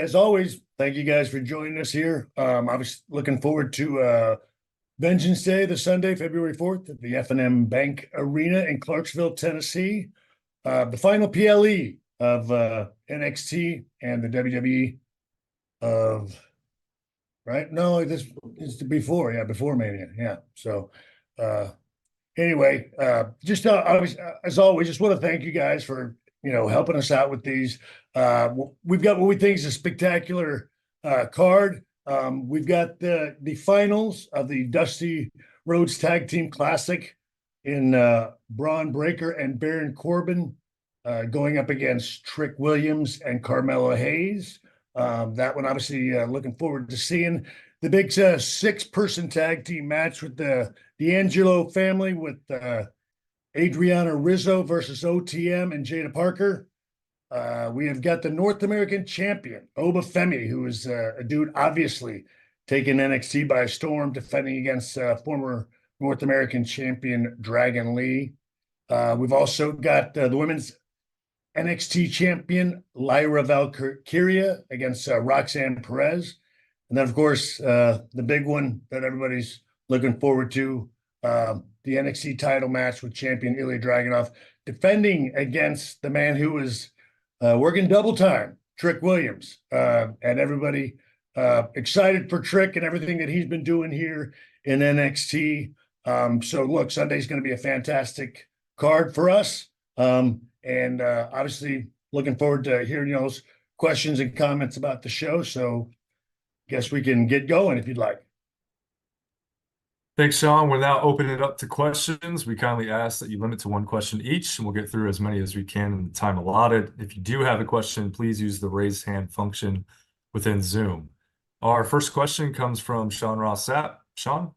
as always, thank you guys for joining us here. I was looking forward to Vengeance Day, the Sunday, February 4th, at the F&M Bank Arena in Clarksville, Tennessee. The final PLE of NXT and the WWE of, right? No, this is before, before Mania. Yeah. So, anyway, just as always, just want to thank you guys for helping us out with these. We've got what we think is a spectacular card. We've got the finals of the Dusty Rhodes Tag Team Classic in Braun Breaker and Baron Corbin going up against Trick Williams and Carmelo Hayes. That one, obviously, looking forward to seeing the big six-person tag team match with the D'Angelo family with Adriana Rizzo versus OTM and Jada Parker. We have got the North American champion, Oba Femi, who is a dude obviously taking NXT by storm, defending against former North American champion Dragon Lee. We've also got the women's NXT champion Lyra Valkyria against Roxanne Perez. And then, of course, the big one that everybody's looking forward to, the NXT title match with champion Ilya Dragunov, defending against the man who was working double time, Trick Williams. And everybody excited for Trick and everything that he's been doing here in NXT. So, look, Sunday's going to be a fantastic card for us. And obviously looking forward to hearing those questions and comments about the show. So guess we can get going if you'd like. Thanks, Shawn. We're now opening it up to questions. We kindly ask that you limit to one question each, and we'll get through as many as we can in the time allotted. If you do have a question, please use the raise hand function within Zoom. Our first question comes from Sean Ross Sapp. Sean?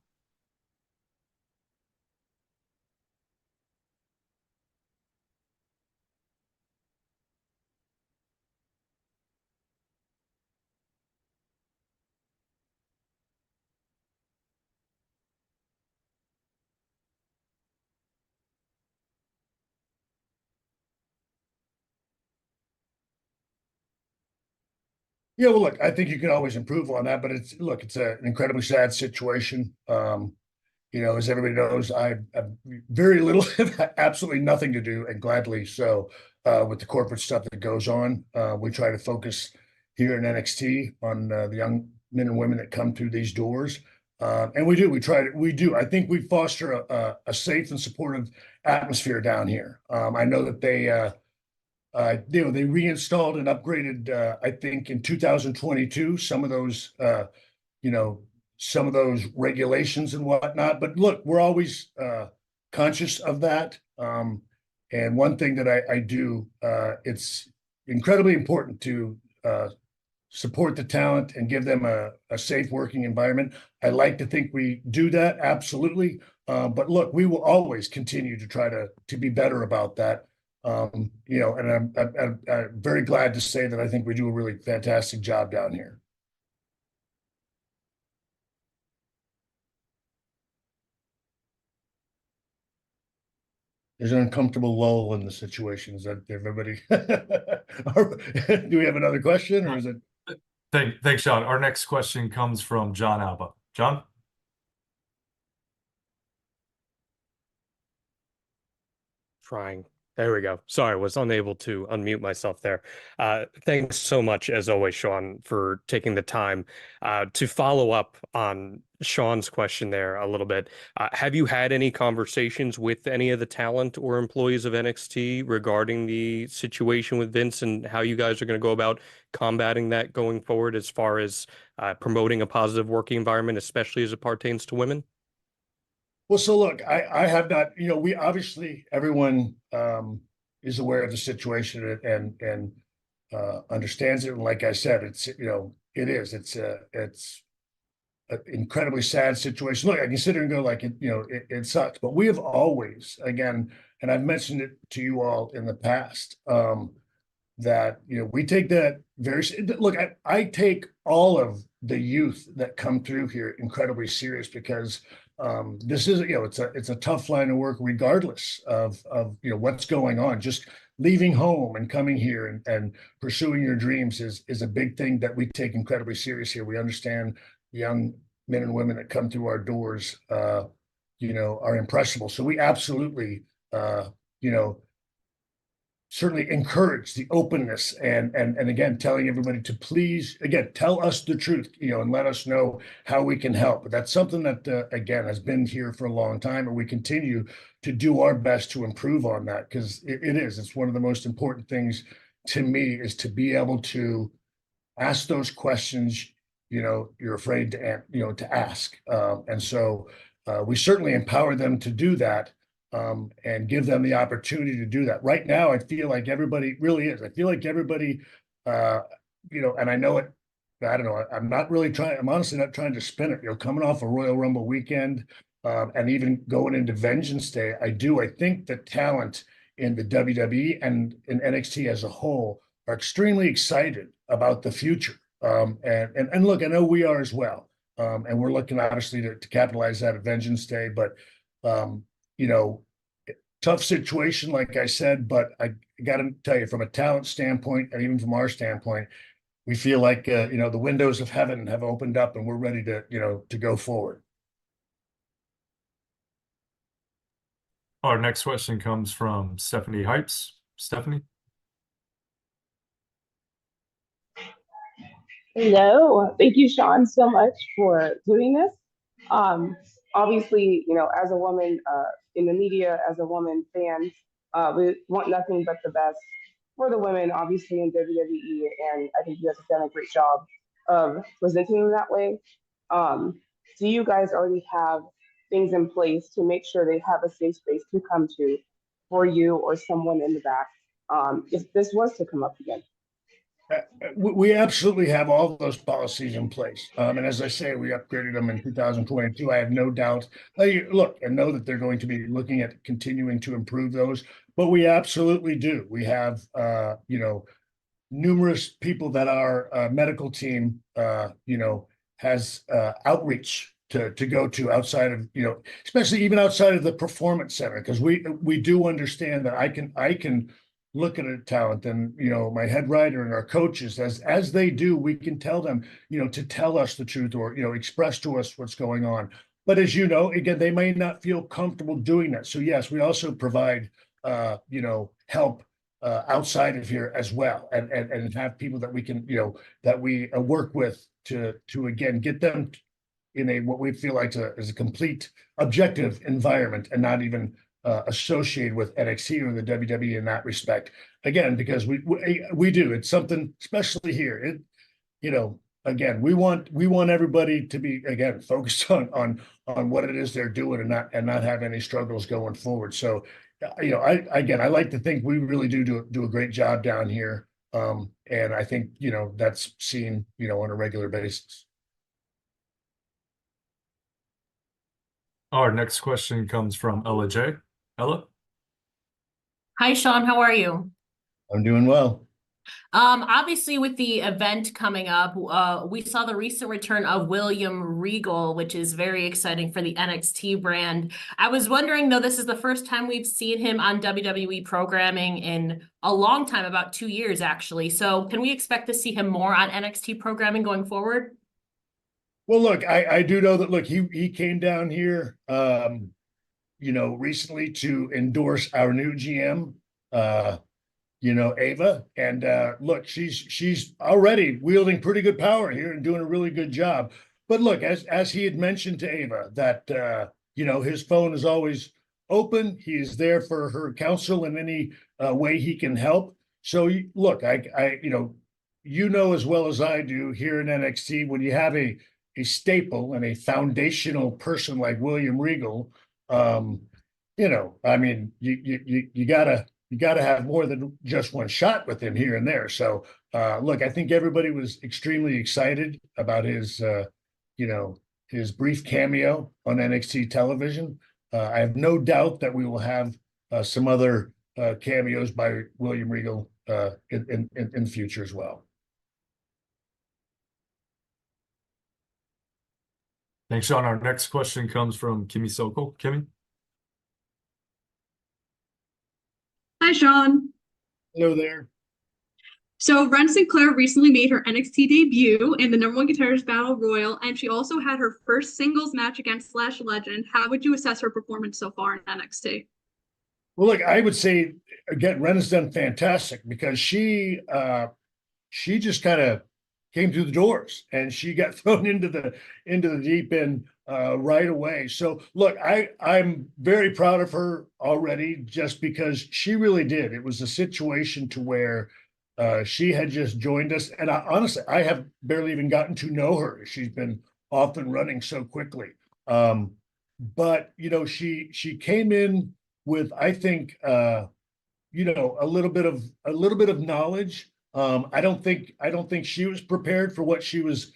Yeah, well, look, I think you can always improve on that, but it's an incredibly sad situation. As everybody knows, I have very little, absolutely nothing to do, and gladly so, with the corporate stuff that goes on. We try to focus here in NXT on the young men and women that come through these doors. And we do. I think we foster a safe and supportive atmosphere down here. I know that they reinstalled and upgraded, I think in 2022, some of those regulations and whatnot. But look, we're always conscious of that. And one thing that I do, it's incredibly important to support the talent and give them a safe working environment. I like to think we do that, absolutely. But look, we will always continue to try to be better about that. And I'm very glad to say that I think we do a really fantastic job down here. There's an uncomfortable lull in the situation. Is that everybody? Do we have another question, or is it? Thanks, Sean. Our next question comes from John Alba. John? Trying. There we go. Sorry, was unable to unmute myself there. Thanks so much, as always, Shawn, for taking the time to follow up on Shawn's question there a little bit. Have you had any conversations with any of the talent or employees of NXT regarding the situation with Vince and how you guys are going to go about combating that going forward as far as promoting a positive working environment, especially as it pertains to women? Well, so look, I have not, we obviously, everyone is aware of the situation and understands it. And like I said, it's an incredibly sad situation. Look, I can sit here and go like, it sucks, but we have always, again, and I've mentioned it to you all in the past, that, we take that look, I take all of the youth that come through here incredibly serious because this is, it's a tough line of work regardless of what's going on. Just leaving home and coming here and pursuing your dreams is a big thing that we take incredibly serious here. We understand the young men and women that come through our doors, are impressionable. So we absolutely, certainly encourage the openness and again, telling everybody to please, again, tell us the truth, and let us know how we can help. But that's something that, again, has been here for a long time, and we continue to do our best to improve on that because it's one of the most important things to me is to be able to ask those questions, you're afraid to ask. And so we certainly empower them to do that. And give them the opportunity to do that. Right now, I feel like everybody really is. I feel like everybody, and I know it, I don't know, I'm honestly not trying to spin it, coming off a Royal Rumble weekend and even going into Vengeance Day, I think the talent in the WWE and in NXT as a whole are extremely excited about the future. And look, I know we are as well. And we're looking obviously to capitalize that at Vengeance Day, but tough situation, like I said, but I got to tell you, from a talent standpoint, and even from our standpoint, we feel like, the windows of heaven have opened up and we're ready to go forward. Our next question comes from Stephanie Hypes. Stephanie? Hello. Thank you, Shawn, so much for doing this. Obviously, as a woman in the media, as a woman fan, we want nothing but the best for the women, obviously, in WWE. And I think you guys have done a great job of presenting them that way. Do you guys already have things in place to make sure they have a safe space to come to for you or someone in the back if this was to come up again? We absolutely have all those policies in place. And as I say, we upgraded them in 2022. I have no doubt. Look, and know that they're going to be looking at continuing to improve those, but we absolutely do. We have, numerous people that our medical team, has outreach to go to outside of, especially even outside of the performance center, because we do understand that I can look at a talent and, my head writer and our coaches, as they do, we can tell them, to tell us the truth or, express to us what's going on. But as you know, again, they may not feel comfortable doing that. So yes, we also provide, help outside of here as well, and have people that we can, that we work with to again, get them in what we feel like is a complete objective environment and not even associated with NXT or the WWE in that respect. Again, because we do, it's something, especially here. Again, we want everybody to be, again, focused on what it is they're doing and not have any struggles going forward. So, I like to think we really do a great job down here. And I think, that's seen, on a regular basis. Our next question comes from Ella J. Ella? Hi, Shawn. How are you? I'm doing well. Obviously, with the event coming up, we saw the recent return of William Regal, which is very exciting for the NXT brand. I was wondering, though, this is the first time we've seen him on WWE programming in a long time, about 2 years, actually. So can we expect to see him more on NXT programming going forward? Well, look, I do know that, look, he came down here, recently to endorse our new GM, Ava, and look, she's already wielding pretty good power here and doing a really good job. But look, as he had mentioned to Ava, that his phone is always open. He is there for her counsel in any way he can help. So look, I as well as I do here in NXT, when you have a staple and a foundational person like William Regal, I mean, you gotta have more than just one shot with him here and there. So, look, I think everybody was extremely excited about his brief cameo on NXT television. I have no doubt that we will have some other cameos by William Regal in the future as well. Thanks, Shawn. Our next question comes from Kimmy Sokol. Kimmy? Hi, Shawn. Hello there. So Ren Sinclair recently made her NXT debut in the #1 Guitarist Battle Royal, and she also had her first singles match against Slash Legend. How would you assess her performance so far in NXT? Well, look, I would say again, Ren has done fantastic because she just kind of came through the doors and she got thrown into the deep end right away. So look, I'm very proud of her already just because she really did. It was a situation to where she had just joined us, and honestly, I have barely even gotten to know her. She's been off and running so quickly. But you know, she came in with, I think, you know, a little bit of knowledge. I don't think she was prepared for what she was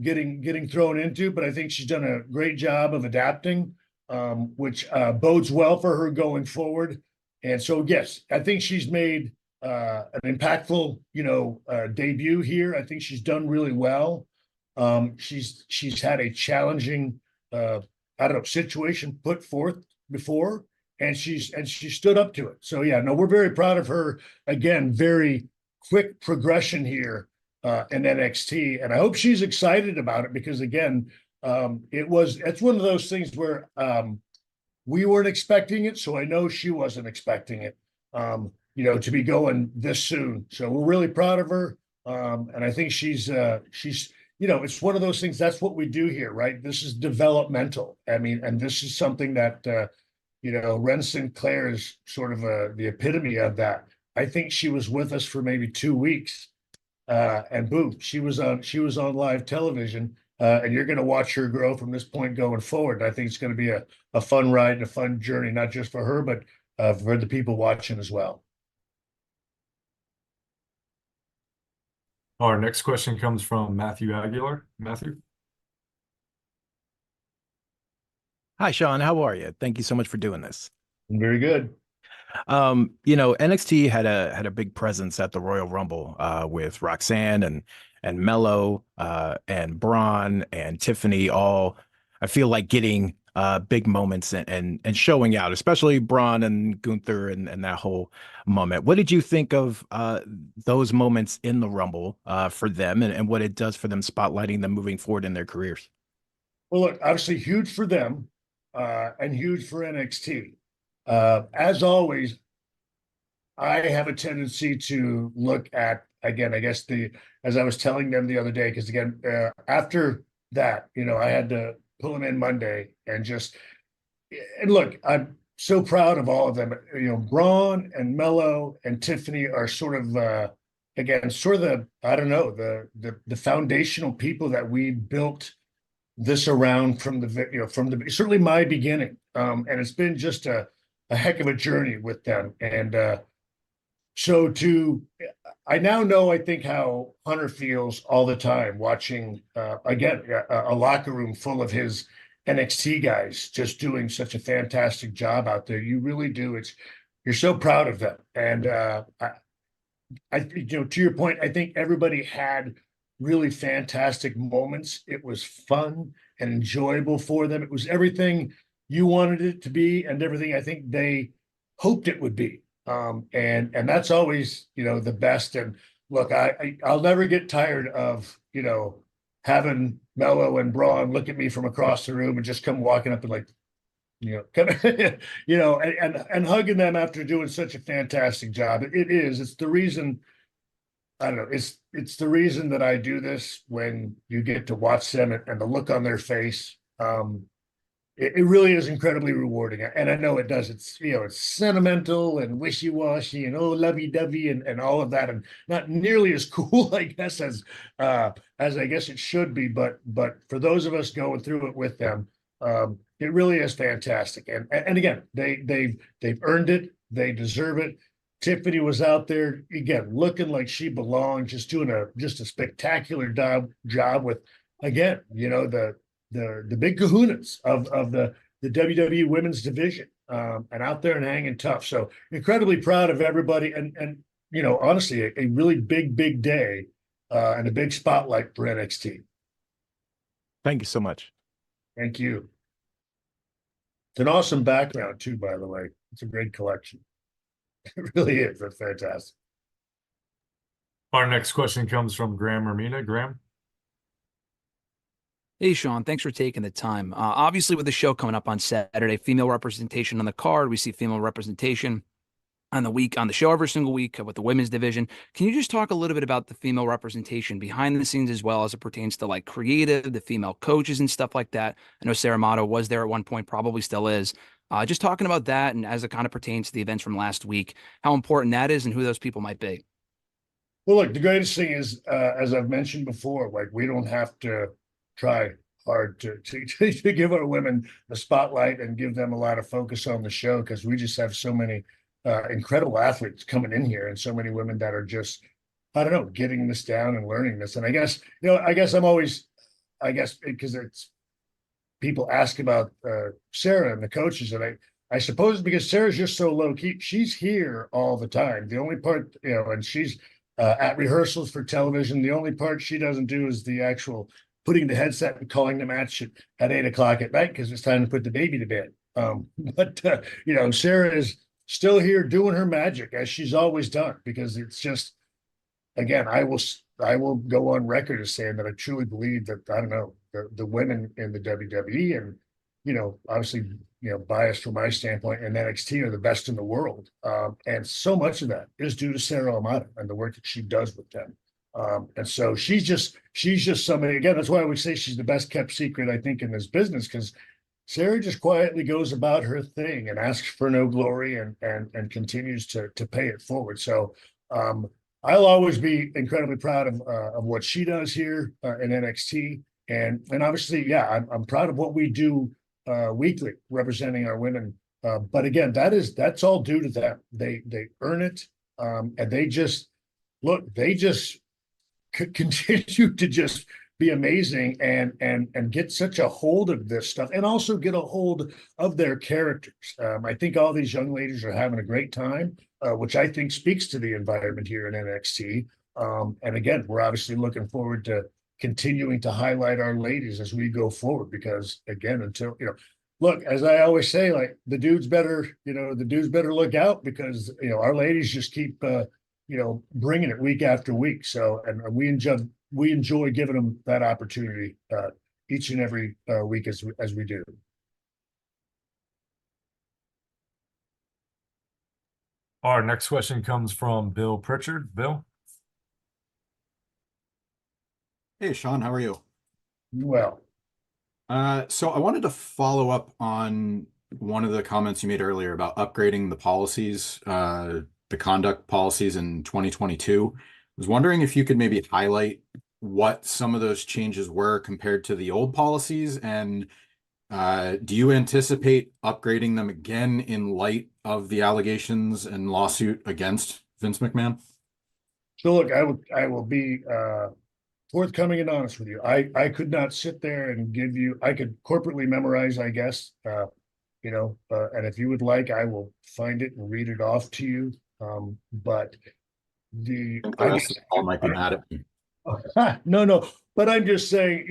getting thrown into, but I think she's done a great job of adapting, which bodes well for her going forward. And so, yes, I think she's made an impactful, you know, debut here. I think she's done really well. She's had a challenging, I don't know, situation put forth before, and she stood up to it. So yeah, no, we're very proud of her. Again, very quick progression here in NXT, and I hope she's excited about it because again, it's one of those things where we weren't expecting it, so I know she wasn't expecting it. You know, to be going this soon. So we're really proud of her. And I think she's, you know, it's one of those things. That's what we do here, right? This is developmental. I mean, and this is something that, you know, Ren Sinclair is sort of the epitome of that. I think she was with us for maybe 2 weeks, and boom, she was on live television. And you're going to watch her grow from this point going forward. I think it's going to be a fun ride and a fun journey, not just for her, but for the people watching as well. Our next question comes from Matthew Aguilar. Matthew? Hi, Shawn. How are you? Thank you so much for doing this. Very good. You know, NXT had a big presence at the Royal Rumble with Roxanne and Mello and Braun and Tiffany, all I feel like getting big moments and showing out, especially Braun and Gunther and that whole moment. What did you think of those moments in the Rumble for them and what it does for them, spotlighting them moving forward in their careers? Well, look, obviously huge for them and huge for NXT. As always, I have a tendency to look at, again, I guess as I was telling them the other day, because again, after that, you know, I had to pull them in Monday and look, I'm so proud of all of them. You know, Braun and Mello and Tiffany are sort of, again, sort of I don't know, the foundational people that we built this around from certainly my beginning. And it's been just a heck of a journey with them. And so I now know, I think, how Hunter feels all the time watching, again, a locker room full of his NXT guys just doing such a fantastic job out there. You really do. You're so proud of them. And you know, to your point, I think everybody had really fantastic moments. It was fun and enjoyable for them. It was everything you wanted it to be and everything I think they hoped it would be. And that's always, you know, the best. And look, I'll never get tired of, you know, having Mello and Braun look at me from across the room and just come walking up and like, you know, kind of, you know, and hugging them after doing such a fantastic job. It's the reason, I don't know, it's the reason that I do this when you get to watch them and the look on their face. It really is incredibly rewarding. And I know it does. It's, you know, it's sentimental and wishy-washy and lovey-dovey and all of that, and not nearly as cool, I guess, as I guess it should be. But for those of us going through it with them, it really is fantastic. And again, they've earned it. They deserve it. Tiffany was out there again, looking like she belonged, just doing a spectacular job with, again, you know, the big kahunas of the WWE women's division, and out there and hanging tough. So incredibly proud of everybody, and you know, honestly, a really big day and a big spotlight for NXT. Thank you so much. Thank you. It's an awesome background too, by the way. It's a great collection. It really is. That's fantastic. Our next question comes from Graham Romina. Graham? Hey, Shawn, thanks for taking the time. Obviously, with the show coming up on Saturday, female representation on the card, we see female representation on the show every single week with the women's division. Can you just talk a little bit about the female representation behind the scenes as well as it pertains to like creative, the female coaches and stuff like that? I know Sarah Amato was there at one point, probably still is. Just talking about that and as it kind of pertains to the events from last week, how important that is and who those people might be. Well, look, the greatest thing is, as I've mentioned before, like we don't have to try hard to give our women the spotlight and give them a lot of focus on the show because we just have so many incredible athletes coming in here and so many women that are just, I don't know, getting this down and learning this. And I guess I'm always, because it's people ask about Sarah and the coaches, and I suppose because Sarah's just so low key, she's here all the time. The only part, and she's at rehearsals for television. The only part she doesn't do is the actual putting the headset and calling the match at 8 o'clock at night because it's time to put the baby to bed. But Sarah is still here doing her magic as she's always done because it's just, again, I will go on record as saying that I truly believe that, I don't know, the women in the WWE and, obviously, biased from my standpoint and NXT are the best in the world. And so much of that is due to Sarah Amato and the work that she does with them. And so she's just somebody, again, that's why we say she's the best kept secret, I think, in this business, because Sarah just quietly goes about her thing and asks for no glory and continues to pay it forward. So I'll always be incredibly proud of what she does here in NXT. And obviously, yeah, I'm proud of what we do weekly representing our women. But again, that's all due to them. They earn it. And they just continue to just be amazing and get such a hold of this stuff and also get a hold of their characters. I think all these young ladies are having a great time, which I think speaks to the environment here in NXT. And again, we're obviously looking forward to continuing to highlight our ladies as we go forward, because again, until, look, as I always say, like the dudes better look out because, our ladies just keep, bringing it week after week. So, and we enjoy giving them that opportunity each and every week as we do. Our next question comes from Bill Pritchard. Bill? Hey, Shawn, how are you? Well, so I wanted to follow up on one of the comments you made earlier about upgrading the policies, the conduct policies in 2022. I was wondering if you could maybe highlight what some of those changes were compared to the old policies, and do you anticipate upgrading them again in light of the allegations and lawsuit against Vince McMahon? so look, I will be forthcoming and honest with you. I could not sit there and give you, I could corporately memorize, I guess, and if you would like, I will find it and read it off to you. But I think the rest of the call might be mad at me. no, but I'm just saying,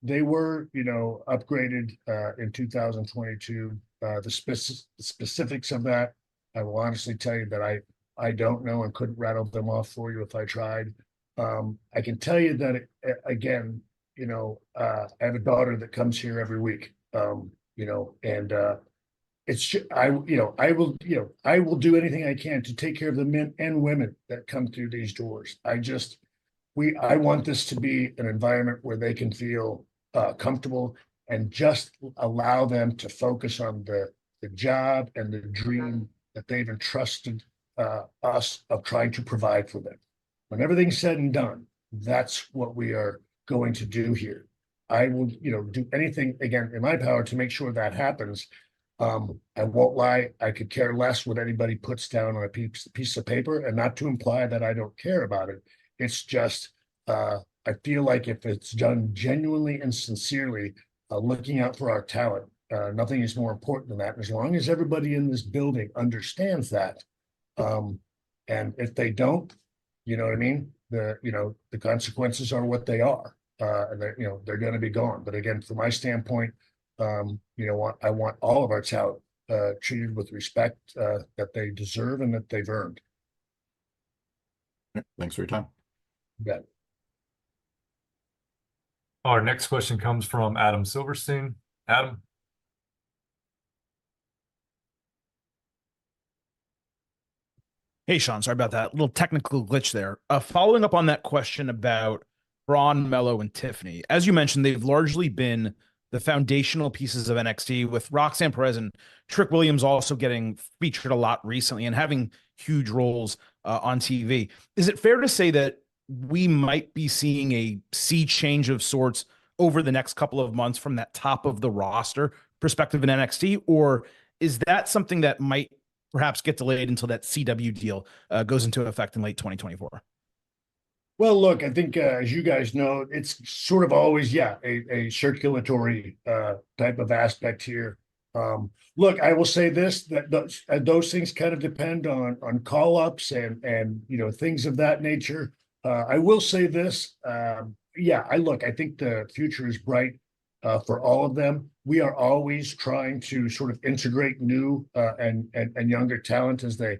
they were, upgraded in 2022. The specifics of that, I will honestly tell you that I don't know and couldn't rattle them off for you if I tried. I can tell you that again, I have a daughter that comes here every week, and it's I will do anything I can to take care of the men and women that come through these doors. I want this to be an environment where they can feel comfortable and just allow them to focus on the job and the dream that they've entrusted us of trying to provide for them. When everything's said and done, that's what we are going to do here. I will, do anything again in my power to make sure that happens. I won't lie, I could care less what anybody puts down on a piece of paper, and not to imply that I don't care about it. It's just, I feel like if it's done genuinely and sincerely, looking out for our talent, nothing is more important than that. As long as everybody in this building understands that, and if they don't, you know what I mean? The consequences are what they are. and they're going to be gone. But again, from my standpoint, I want all of our talent treated with respect that they deserve and that they've earned. Thanks for your time. Yeah. Our next question comes from Adam Silverstein. Adam. Hey, Shawn, sorry about that little technical glitch there. Following up on that question about Braun, Mello, and Tiffany, as you mentioned, they've largely been the foundational pieces of NXT, with Roxanne Perez and Trick Williams also getting featured a lot recently and having huge roles on TV. Is it fair to say that we might be seeing a sea change of sorts over the next couple of months from that top of the roster perspective in NXT, or is that something that might perhaps get delayed until that CW deal goes into effect in late 2024? Well, look, I think as you guys know, it's sort of always, a circulatory type of aspect here. Look, I will say this, that those things kind of depend on call-ups and things of that nature. I will say this, I think the future is bright for all of them. We are always trying to sort of integrate new and younger talent as they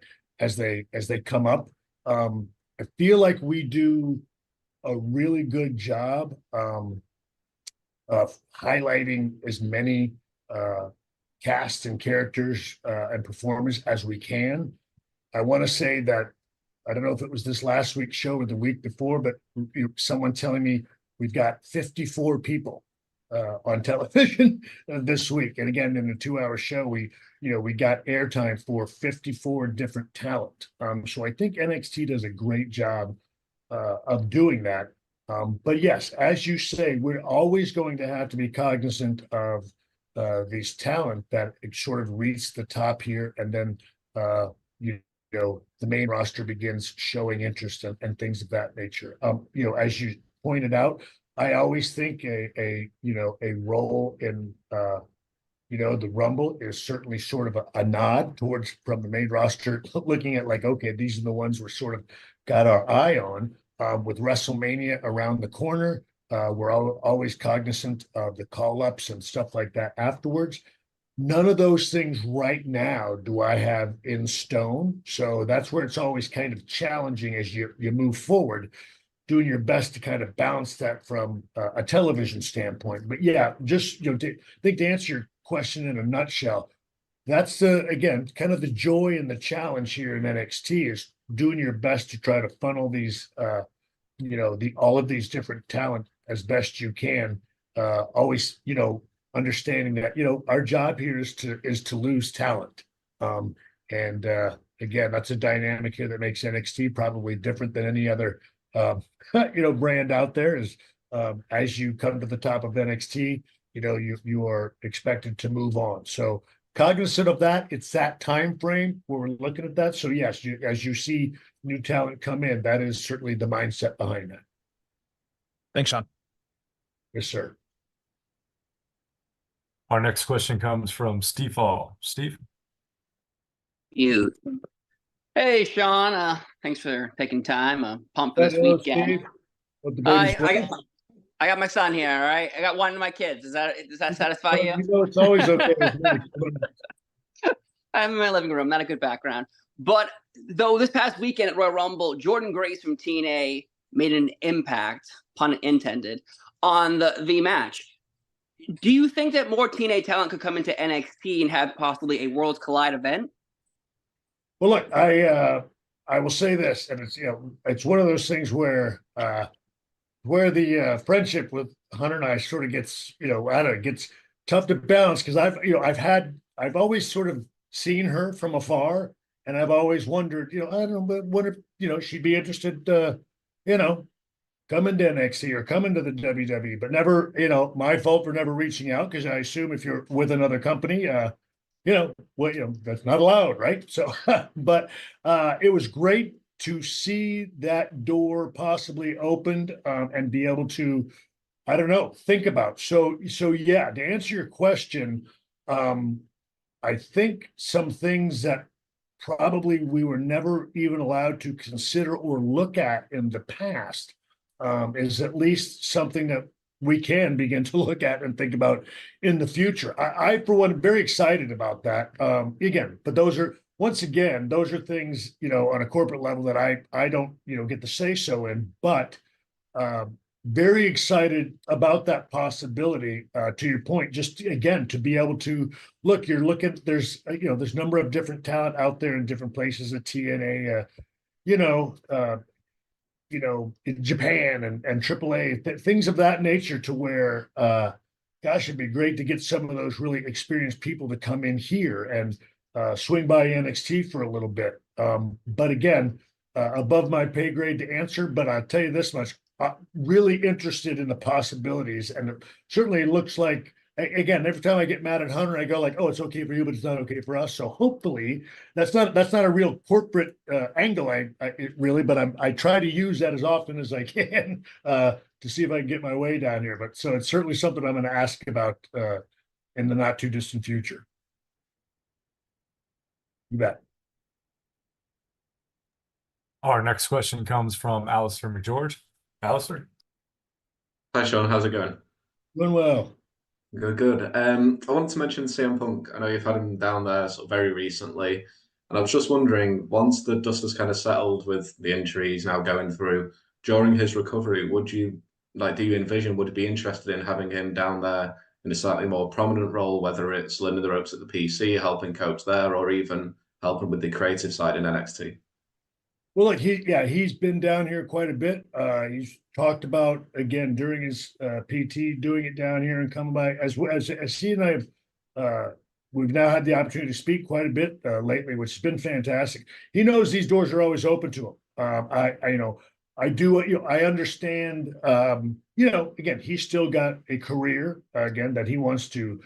come up. I feel like we do a really good job of highlighting as many casts and characters and performers as we can. I want to say that, I don't know if it was this last week's show or the week before, but someone telling me we've got 54 people on television this week. And again, in a 2-hour show, we got airtime for 54 different talent. So I think NXT does a great job of doing that. But yes, as you say, we're always going to have to be cognizant of these talent that sort of reach the top here, and then the main roster begins showing interest and things of that nature. As you pointed out, I always think a role in the Rumble is certainly sort of a nod towards, from the main roster, looking at like, okay, these are the ones we're sort of got our eye on. With WrestleMania around the corner, we're always cognizant of the call-ups and stuff like that afterwards. None of those things right now do I have in stone. So that's where it's always kind of challenging as you move forward, doing your best to kind of balance that from a television standpoint. But yeah, just I think to answer your question in a nutshell, that's again kind of the joy and the challenge here in NXT, is doing your best to try to funnel these all of these different talent as best you can. Always understanding that our job here is to lose talent. And again, that's a dynamic here that makes NXT probably different than any other brand out there. Is as you come to the top of NXT, you are expected to move on. So cognizant of that, it's that time frame where we're looking at that. So yes, as you see new talent come in, that is certainly the mindset behind that. Thanks, Shawn. Yes, sir. Our next question comes from Steve Hall. Steve? Hey, Shawn. Thanks for taking time. Pumped for this Hello, weekend. Steve. What the baby's doing? I got my son here, all right? I got one of my kids. Does that satisfy you? It's always okay with me. I'm in my living room, not a good background. But though this past weekend at Royal Rumble, Jordynne Grace from TNA made an impact, pun intended, on the match. Do you think that more TNA talent could come into NXT and have possibly a Worlds Collide event? Well, look, I will say this, and it's one of those things where the friendship with Hunter and I sort of gets, gets tough to balance, because I've always sort of seen her from afar, and I've always wondered, I don't know, but what if, she'd be interested, coming to NXT or coming to the WWE, but never, my fault for never reaching out, because I assume if you're with another company, that's not allowed, right? So, but it was great to see that door possibly opened and be able to, I don't know, think about. So yeah, to answer your question, I think some things that probably we were never even allowed to consider or look at in the past is at least something that we can begin to look at and think about in the future. I for one, am very excited about that. Again, but those are, once again, those are things, on a corporate level that I don't, get to say so in, but very excited about that possibility. To your point, just again, to be able to look, there's a number of different talent out there in different places at TNA, in Japan and AAA, things of that nature, to where, gosh, it'd be great to get some of those really experienced people to come in here and swing by NXT for a little bit. But again, above my pay grade to answer, but I'll tell you this much, really interested in the possibilities. And it certainly looks like, again, every time I get mad at Hunter, I go like, oh, it's okay for you, but it's not okay for us. So hopefully that's not a real corporate angle, but I try to use that as often as I can to see if I can get my way down here. But so it's certainly something I'm going to ask about in the not too distant future. You bet. Our next question comes from Alistair McGeorge. Alistair? Hi, Shawn. How's it going? Doing well. Good, good. I wanted to mention CM Punk. I know you've had him down there sort of very recently, and I was just wondering, once the dust has kind of settled with the injury he's now going through, during his recovery, do you envision, would you be interested in having him down there in a slightly more prominent role, whether it's learning the ropes at the PC, helping coach there, or even helping with the creative side in NXT? Well, look, he's been down here quite a bit. He's talked about, again, during his PT, doing it down here and coming by. As he and I have, we've now had the opportunity to speak quite a bit lately, which has been fantastic. He knows these doors are always open to him. I understand, again, he's still got a career, again, that he wants to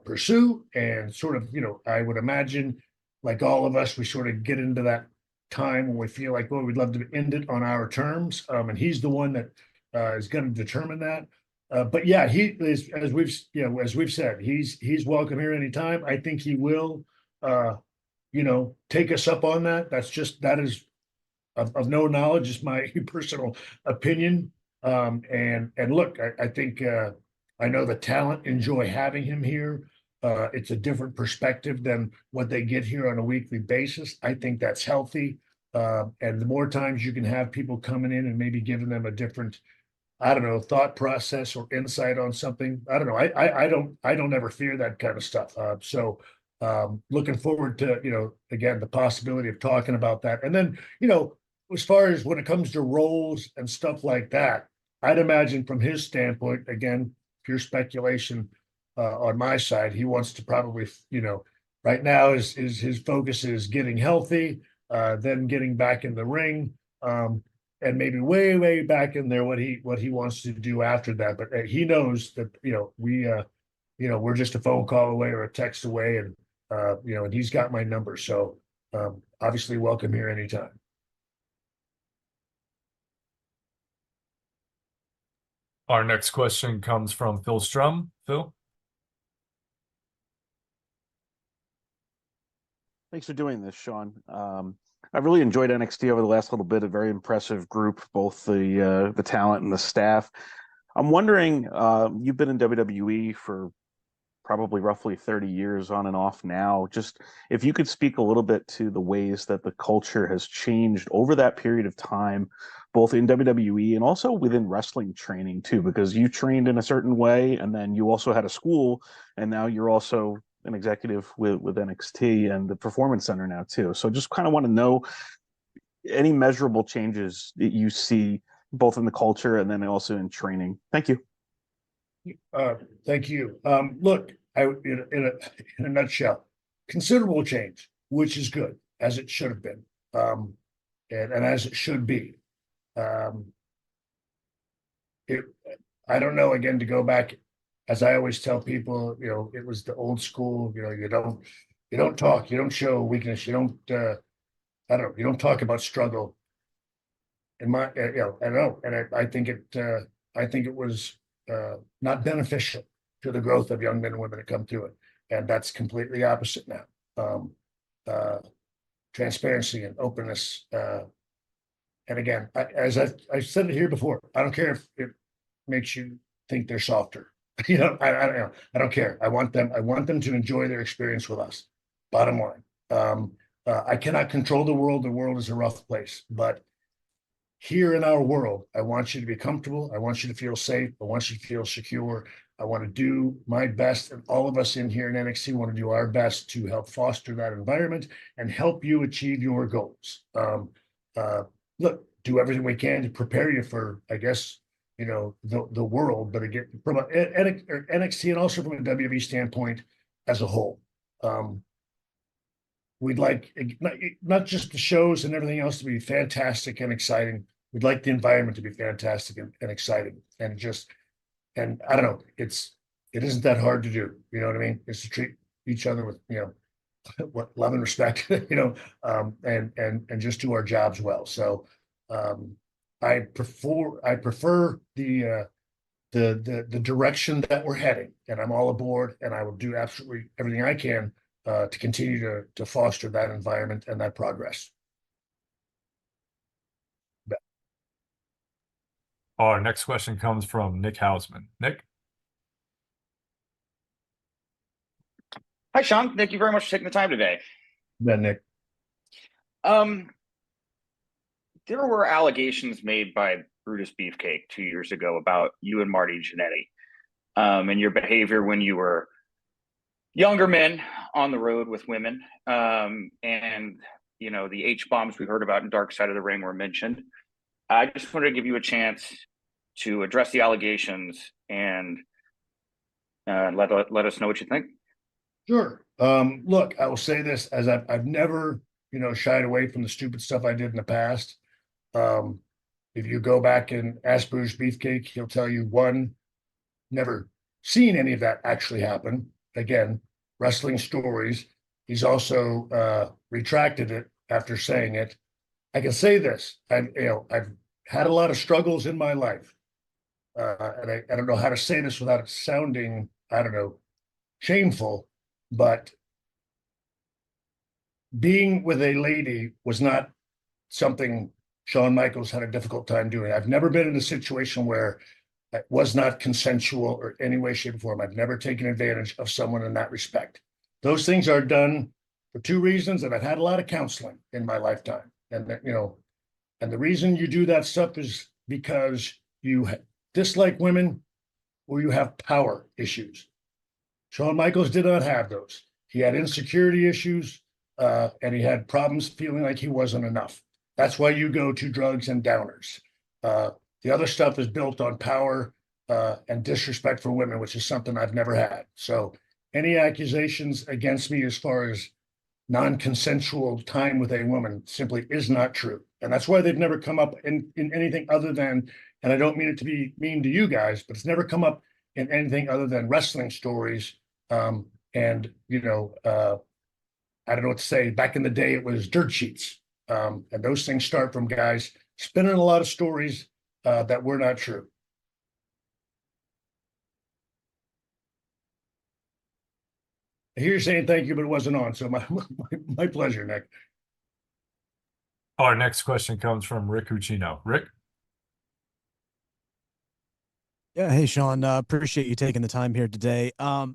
pursue, and sort of, I would imagine, like all of us, we sort of get into that time when we feel like, well, we'd love to end it on our terms, and he's the one that is going to determine that. But yeah, he is, as we've said, he's welcome here anytime. I think he will, take us up on that. That is of no knowledge, is my personal opinion. And look, I think I know the talent enjoy having him here. It's a different perspective than what they get here on a weekly basis. I think that's healthy. And the more times you can have people coming in and maybe giving them a different, thought process or insight on something. I don't know. I don't ever fear that kind of stuff. So looking forward to, again, the possibility of talking about that. And then, as far as when it comes to roles and stuff like that, I'd imagine from his standpoint, again, pure speculation, on my side, he wants to probably, right now is his focus is getting healthy, then getting back in the ring, and maybe way back in there what he wants to do after that. But he knows that we're just a phone call away or a text away, and and he's got my number. So obviously welcome here anytime. Our next question comes from Phil Strum. Phil? Thanks for doing this, Shawn. I've really enjoyed NXT over the last little bit. A very impressive group, both the talent and the staff. I'm wondering, you've been in WWE for probably roughly 30 years on and off now. Just if you could speak a little bit to the ways that the culture has changed over that period of time, both in WWE and also within wrestling training too, because you trained in a certain way, and then you also had a school, and now you're also an executive with NXT and the Performance Center now too. So just kind of want to know any measurable changes that you see both in the culture and then also in training. Thank you. Thank you. Look, in a nutshell, considerable change, which is good, as it should have been, and as it should be. I don't know, again, to go back, as I always tell people, it was the old school, you don't talk, you don't show weakness, you don't, you don't talk about struggle. I know, and I think it was not beneficial to the growth of young men and women that come through it. And that's completely opposite now. Transparency and openness, And again, as I said it here before, I don't care if it makes you think they're softer. I don't know. I don't care. I want them to enjoy their experience with us. Bottom line. I cannot control the world. The world is a rough place, but here in our world, I want you to be comfortable. I want you to feel safe. I want you to feel secure. I want to do my best, and all of us in here in NXT want to do our best to help foster that environment and help you achieve your goals. Look, do everything we can to prepare you for, I guess, the world, but again, from NXT and also from a WWE standpoint as a whole. We'd like not just the shows and everything else to be fantastic and exciting. We'd like the environment to be fantastic and exciting, and I don't know, it isn't that hard to do. You know what I mean? It's to treat each other with, what, love and respect, and just do our jobs well. So, I prefer the direction that we're heading, and I'm all aboard, and I will do absolutely everything I can to continue to foster that environment and that progress. Our next question comes from Nick Hausman. Nick? Hi, Shawn. Thank you very much for taking the time today. Yeah, Nick. There were allegations made by Brutus Beefcake 2 years ago about you and Marty Jannetty, and your behavior when you were younger men on the road with women. And, the H-bombs we heard about in Dark Side of the Ring were mentioned. I just wanted to give you a chance to address the allegations and let us know what you think. Sure. Look, I will say this, as I've never, shied away from the stupid stuff I did in the past. If you go back and ask Brutus Beefcake, he'll tell you, one, never seen any of that actually happen. Again, wrestling stories. He's also retracted it after saying it. I can say this, I've had a lot of struggles in my life. And I don't know how to say this without it sounding, shameful, but being with a lady was not something Shawn Michaels had a difficult time doing. I've never been in a situation where it was not consensual or any way, shape, or form. I've never taken advantage of someone in that respect. Those things are done for two reasons, and I've had a lot of counseling in my lifetime. And and the reason you do that stuff is because you dislike women or you have power issues. Shawn Michaels did not have those. He had insecurity issues, and he had problems feeling like he wasn't enough. That's why you go to drugs and downers. The other stuff is built on power and disrespect for women, which is something I've never had. So any accusations against me as far as non-consensual time with a woman simply is not true. And that's why they've never come up in anything other than, and I don't mean it to be mean to you guys, but it's never come up in anything other than wrestling stories. And I don't know what to say. Back in the day, it was dirt sheets. And those things start from guys spinning a lot of stories that were not true. I hear you saying thank you, but it wasn't on. So my pleasure, Nick. Our next question comes from Rick Ucchino. Rick? Yeah, hey Shawn, appreciate you taking the time here today. I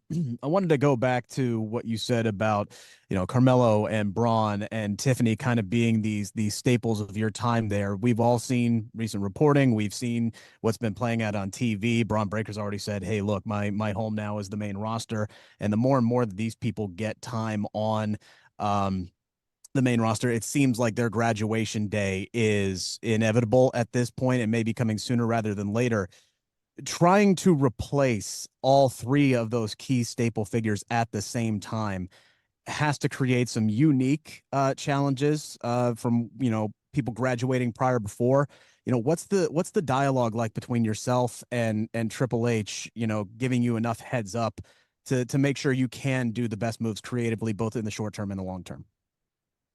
wanted to go back to what you said about, Carmelo and Braun and Tiffany kind of being these staples of your time there. We've all seen recent reporting. We've seen what's been playing out on TV. Braun Breaker's already said, "Hey, look, my home now is the main roster." And the more and more that these people get time on the main roster, it seems like their graduation day is inevitable at this point and may be coming sooner rather than later. Trying to replace all three of those key staple figures at the same time has to create some unique challenges from people graduating before. What's the dialogue like between yourself and Triple H, giving you enough heads up to make sure you can do the best moves creatively, both in the short term and the long term?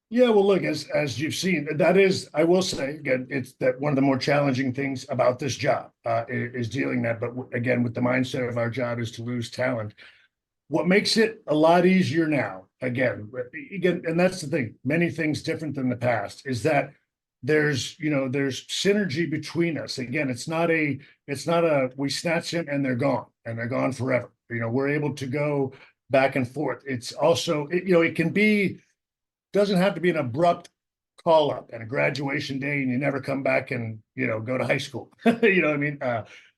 Yeah, well, look, as you've seen, that is, I will say again, it's that one of the more challenging things about this job is dealing that. But again, with the mindset of our job is to lose talent. What makes it a lot easier now, again, and that's the thing, many things different than the past, is that there's synergy between us. Again, it's not a we snatch them and they're gone forever. We're able to go back and forth. It's also, it can be, doesn't have to be an abrupt call up and a graduation day and you never come back and, go to high school.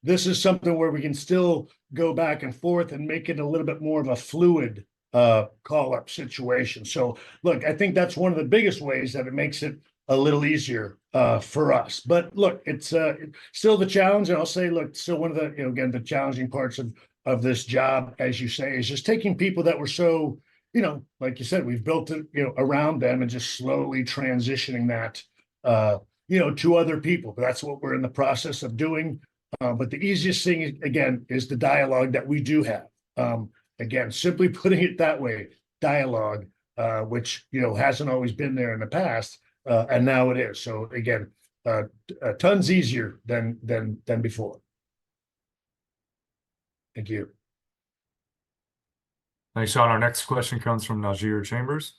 This is something where we can still go back and forth and make it a little bit more of a fluid call up situation. So look, I think that's one of the biggest ways that it makes it a little easier for us. But look, it's still the challenge. And I'll say, look, still one of the, again, the challenging parts of this job, as you say, is just taking people that were so, like you said, we've built it, around them and just slowly transitioning that, to other people. But that's what we're in the process of doing. But the easiest thing, again, is the dialogue that we do have. Again, simply putting it that way, dialogue, which, hasn't always been there in the past. And now it is. So again, tons easier than before. Thank you. Thanks, Shawn. Our next question comes from Najir Chambers.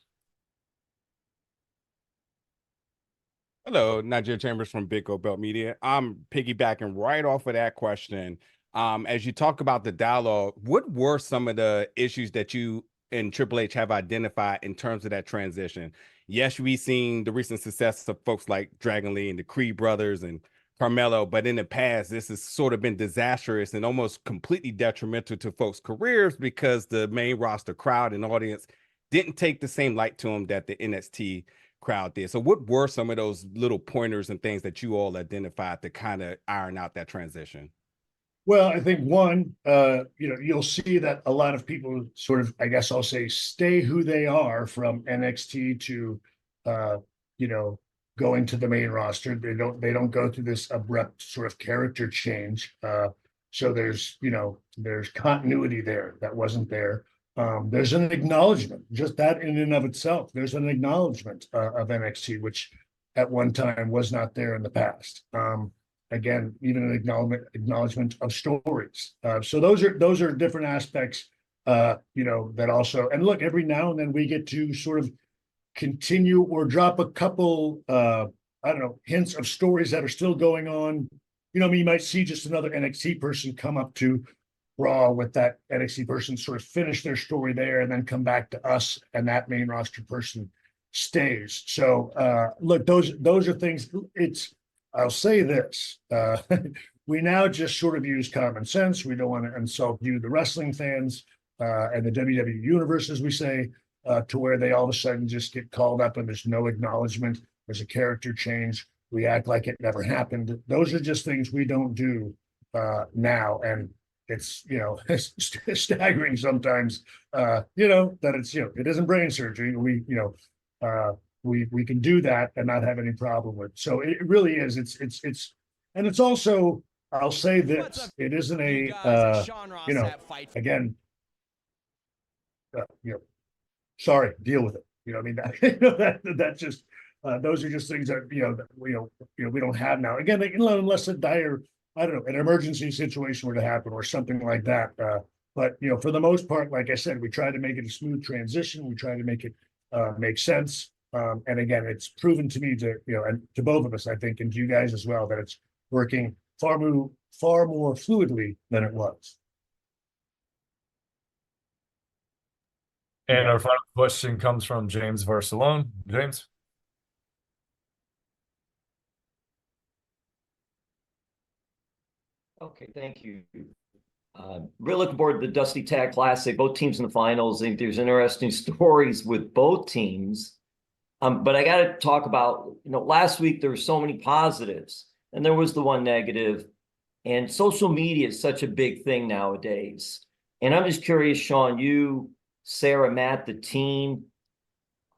Hello, Najir Chambers from Big O Belt Media. I'm piggybacking right off of that question. As you talk about the dialogue, what were some of the issues that you and Triple H have identified in terms of that transition? Yes, we've seen the recent success of folks like Dragon Lee and the Creed brothers and Carmelo, but in the past, this has sort of been disastrous and almost completely detrimental to folks' careers because the main roster crowd and audience didn't take the same light to them that the NXT crowd did. So what were some of those little pointers and things that you all identified to kind of iron out that transition? Well, I think one, you'll see that a lot of people sort of, I guess I'll say, stay who they are from NXT to, going to the main roster. They don't go through this abrupt sort of character change. So there's continuity there that wasn't there. There's an acknowledgement, just that in and of itself. There's an acknowledgement of NXT, which at one time was not there in the past. Again, even an acknowledgement of stories. So those are different aspects, that also, and look, every now and then we get to sort of continue or drop a couple, hints of stories that are still going on. You might see just another NXT person come up to Raw with that NXT person sort of finish their story there and then come back to us, and that main roster person stays. So look, those are things. I'll say this, we now just sort of use common sense. We don't want to insult you, the wrestling fans, and the WWE universe, as we say, to where they all of a sudden just get called up and there's no acknowledgement. There's a character change. We act like it never happened. Those are just things we don't do now. And it's, it's staggering sometimes, that it's, it isn't brain surgery. We can do that and not have any problem with. So it really is. And it's also, I'll say this, it isn't a, again, sorry, deal with it. That just, those are just things that, we don't have now. Again, unless a dire, an emergency situation were to happen or something like that. But, for the most part, like I said, we try to make it a smooth transition. We try to make it make sense. And again, it's proven to me and to both of us, I think, and to you guys as well, that it's working far more fluidly than it was. And our final question comes from James Varsalone. James. Okay, thank you. Really looking forward to the Dusty Tag Classic. Both teams in the finals. I think there's interesting stories with both teams. But I got to talk about, last week there were so many positives and there was the one negative, and social media is such a big thing nowadays. And I'm just curious, Shawn, you, Sarah, Matt, the team,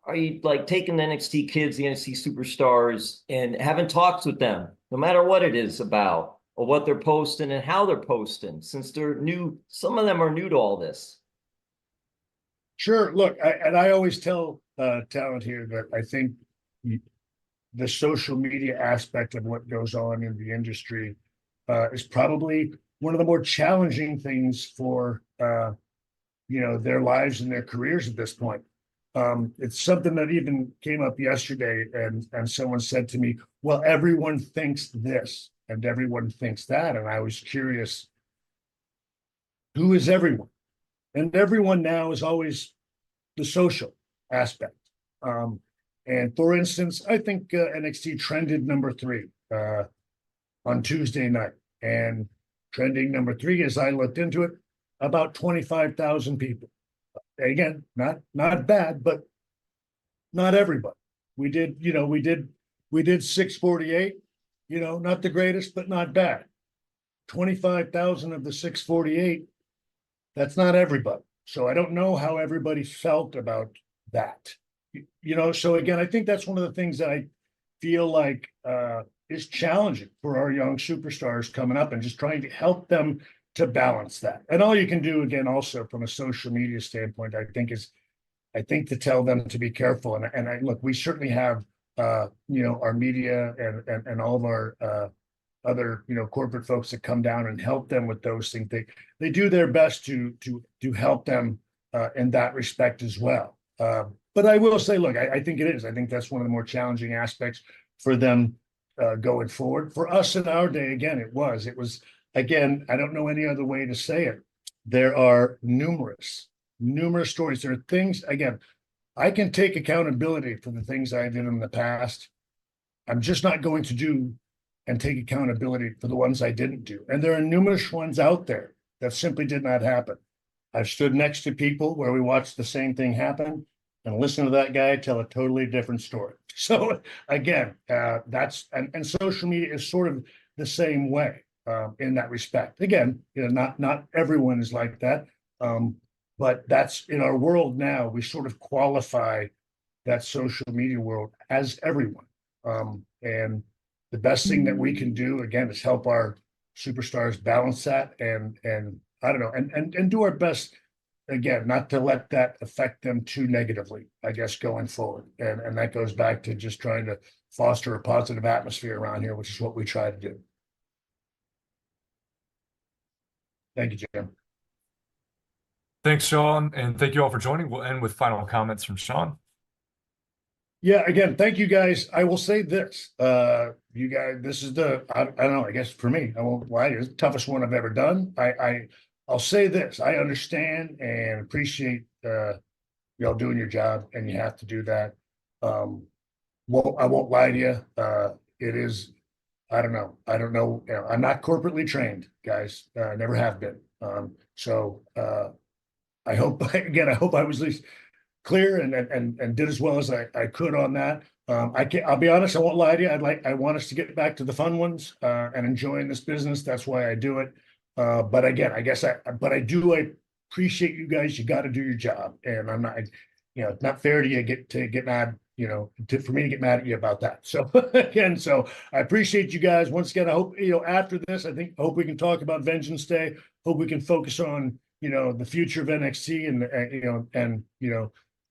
are you like taking the NXT kids, the NXT superstars, and having talks with them, no matter what it is about or what they're posting and how they're posting, since they're new, some of them are new to all this? Sure. Look, I always tell talent here that I think the social media aspect of what goes on in the industry is probably one of the more challenging things for their lives and their careers at this point. It's something that even came up yesterday, and someone said to me, well, everyone thinks this and everyone thinks that. And I was curious, who is everyone? And everyone now is always the social aspect. And for instance, I think NXT trended number 3 on Tuesday night. And trending number 3, as I looked into it, about 25,000 people. Again, not bad, but not everybody. We did 648, not the greatest, but not bad. 25,000 of the 648, that's not everybody. So I don't know how everybody felt about that. So again, I think that's one of the things that I feel like is challenging for our young superstars coming up, and just trying to help them to balance that. And all you can do, again, also from a social media standpoint, I think to tell them to be careful. And look, we certainly have our media and all of our other corporate folks that come down and help them with those things. They do their best to help them in that respect as well. But I will say, look, I think it is. I think that's one of the more challenging aspects for them going forward. For us in our day, again, it was. Again, I don't know any other way to say it. There are numerous stories. There are things, again, I can take accountability for the things I did in the past. I'm just not going to do and take accountability for the ones I didn't do. And there are numerous ones out there that simply did not happen. I've stood next to people where we watched the same thing happen and listen to that guy tell a totally different story. So again, that's and social media is sort of the same way in that respect. Again, not everyone is like that, but that's in our world now. We sort of qualify that social media world as everyone, and the best thing that we can do, again, is help our superstars balance that, and I don't know, and do our best, again, not to let that affect them too negatively, I guess, going forward. And that goes back to just trying to foster a positive atmosphere around here, which is what we try to do. Thank you, Jim. Thanks, Shawn, and thank you all for joining. We'll end with final comments from Shawn. Yeah, again, thank you guys. I will say this, you guys, this is I don't know, I guess for me, I won't lie, it's the toughest one I've ever done. I'll say this, I understand and appreciate y'all doing your job, and you have to do that. I won't lie to you. It is, I don't know. I'm not corporately trained, guys. Never have been. So I hope I was at least clear and did as well as I could on that. I'll be honest, I won't lie to you. I want us to get back to the fun ones and enjoying this business. That's why I do it. But again, I appreciate you guys. You got to do your job, and I'm not, it's not fair to you get mad, for me to get mad at you about that. So again, I appreciate you guys. Once again, I hope, after this, hope we can talk about Vengeance Day. Hope we can focus on, the future of NXT and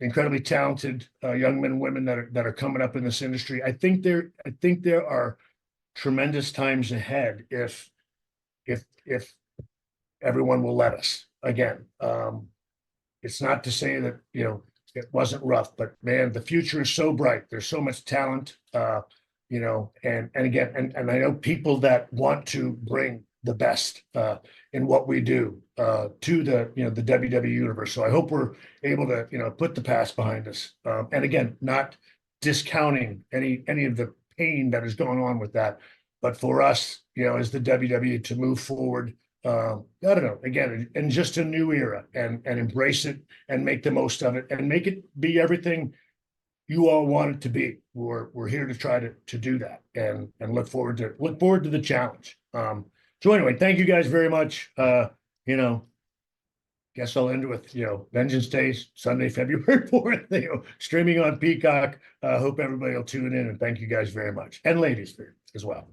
incredibly talented young men and women that are coming up in this industry. I think there are tremendous times ahead if everyone will let us. Again, it's not to say that it wasn't rough, but man, the future is so bright. There's so much talent, and again, and I know people that want to bring the best in what we do to the the WWE universe. So I hope we're able to put the past behind us, and again, not discounting any of the pain that is going on with that, but for us, as the WWE, to move forward. I don't know, again, in just a new era, and embrace it and make the most of it and make it be everything you all want it to be. We're here to try to do that, and look forward to the challenge. So anyway, thank you guys very much. Guess I'll end with Vengeance Day, Sunday, February 4th, streaming on Peacock. Hope everybody will tune in, and thank you guys very much, and ladies as well.